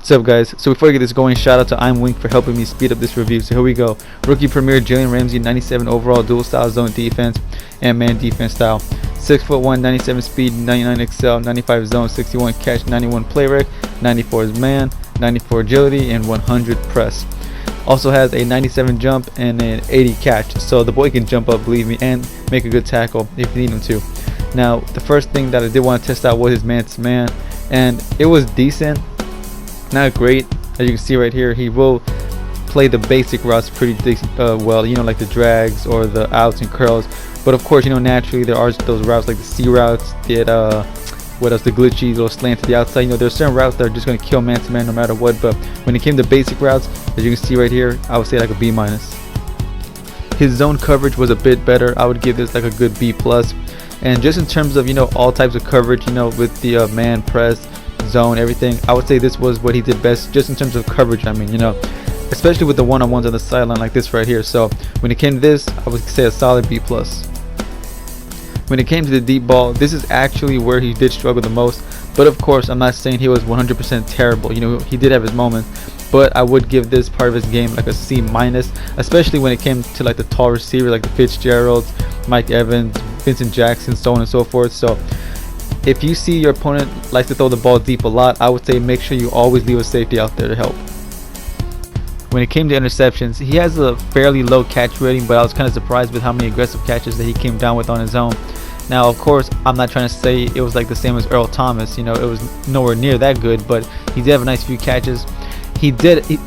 What's up, guys? So before I get this going, shout out to I'm Wink for helping me speed up this review. So here we go. Rookie Premier Jalen Ramsey, 97 overall, dual style zone defense and man defense style. 6'1", 97 speed, 99 excel, 95 zone, 61 catch, 91 play rec, 94 is man, 94 agility, and 100 press. Also has a 97 jump and an 80 catch. So the boy can jump up, believe me, and make a good tackle if you need him to. Now, the first thing that I did want to test out was his man-to-man, and it was decent. Not great, as you can see right here. He will play the basic routes pretty well, you know, like the drags or the outs and curls. But of course, you know, naturally there are those routes like the C routes, the what else, the glitchy little slant to the outside. You know, there's certain routes that are just going to kill man-to-man no matter what. But when it came to basic routes, as you can see right here, I would say like a B-. His zone coverage was a bit better. I would give this like a good B+. And just in terms of, you know, all types of coverage, you know, with the man, press, zone, everything, I would say this was what he did best, just in terms of coverage. I mean, you know, especially with the one-on-ones on the sideline like this right here. So when it came to this, I would say a solid B+. When it came to the deep ball, this is actually where he did struggle the most. But of course, I'm not saying he was 100% terrible. You know, he did have his moments, but I would give this part of his game like a C-, especially when it came to like the tall receivers like the Fitzgeralds, Mike Evans, Vincent Jackson, so on and so forth. So if you see your opponent likes to throw the ball deep a lot, I would say make sure you always leave a safety out there to help. When it came to interceptions, he has a fairly low catch rating, but I was kind of surprised with how many aggressive catches that he came down with on his own. Now, of course, I'm not trying to say it was like the same as Earl Thomas. You know, it was nowhere near that good, but he did have a nice few catches. He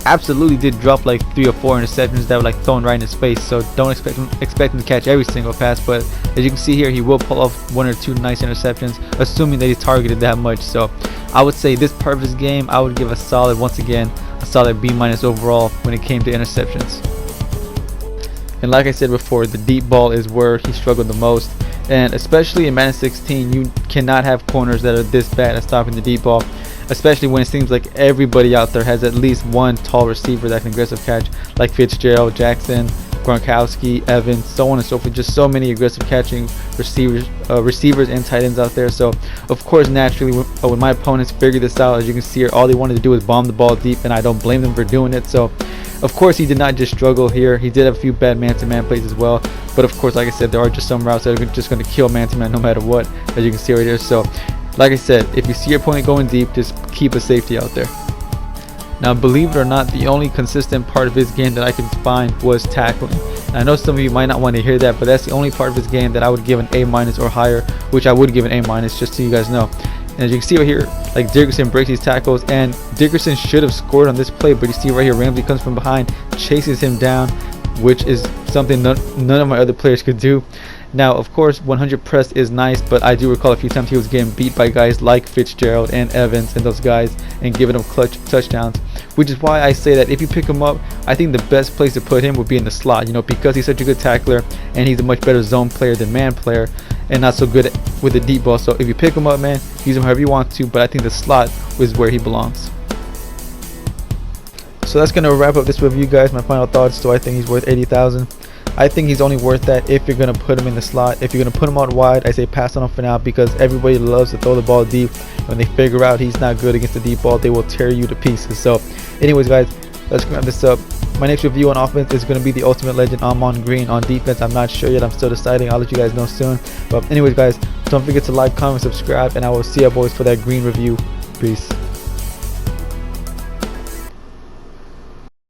absolutely did drop like 3 or 4 interceptions that were like thrown right in his face. So don't expect him to catch every single pass, but as you can see here, he will pull off 1 or 2 nice interceptions, assuming that he's targeted that much. So I would say this part of his game, I would give a solid, once again, a solid B- overall when it came to interceptions. And like I said before, the deep ball is where he struggled the most, and especially in Madden 16, you cannot have corners that are this bad at stopping the deep ball, especially when it seems like everybody out there has at least one tall receiver that can aggressive catch, like Fitzgerald, Jackson, Gronkowski, Evans, so on and so forth. Just so many aggressive catching receivers and tight ends out there. So of course, naturally, when my opponents figured this out, as you can see here, all they wanted to do was bomb the ball deep, and I don't blame them for doing it. So of course, he did not just struggle here. He did have a few bad man-to-man plays as well. But of course, like I said, there are just some routes that are just going to kill man-to-man no matter what, as you can see right here. So like I said, if you see your opponent going deep, just keep a safety out there. Now, believe it or not, the only consistent part of his game that I could find was tackling. And I know some of you might not want to hear that, but that's the only part of his game that I would give an A- or higher, which I would give an A-, just so you guys know. And as you can see right here, like Dickerson breaks these tackles, and Dickerson should have scored on this play, but you see right here, Ramsey comes from behind, chases him down, which is something none of my other players could do. Now, of course, 100 press is nice, but I do recall a few times he was getting beat by guys like Fitzgerald and Evans and those guys, and giving them clutch touchdowns, which is why I say that if you pick him up, I think the best place to put him would be in the slot, you know, because he's such a good tackler, and he's a much better zone player than man player, and not so good with the deep ball. So if you pick him up, man, use him however you want to, but I think the slot is where he belongs. So that's going to wrap up this review, guys. My final thoughts. Do I think he's worth 80,000? I think he's only worth that if you're going to put him in the slot. If you're going to put him out wide, I say pass on him for now, because everybody loves to throw the ball deep. When they figure out he's not good against the deep ball, they will tear you to pieces. So anyways, guys, let's wrap this up. My next review on offense is going to be the Ultimate Legend Amon Green. On defense, I'm not sure yet. I'm still deciding. I'll let you guys know soon. But anyways, guys, don't forget to like, comment, subscribe, and I will see you boys for that green review. Peace.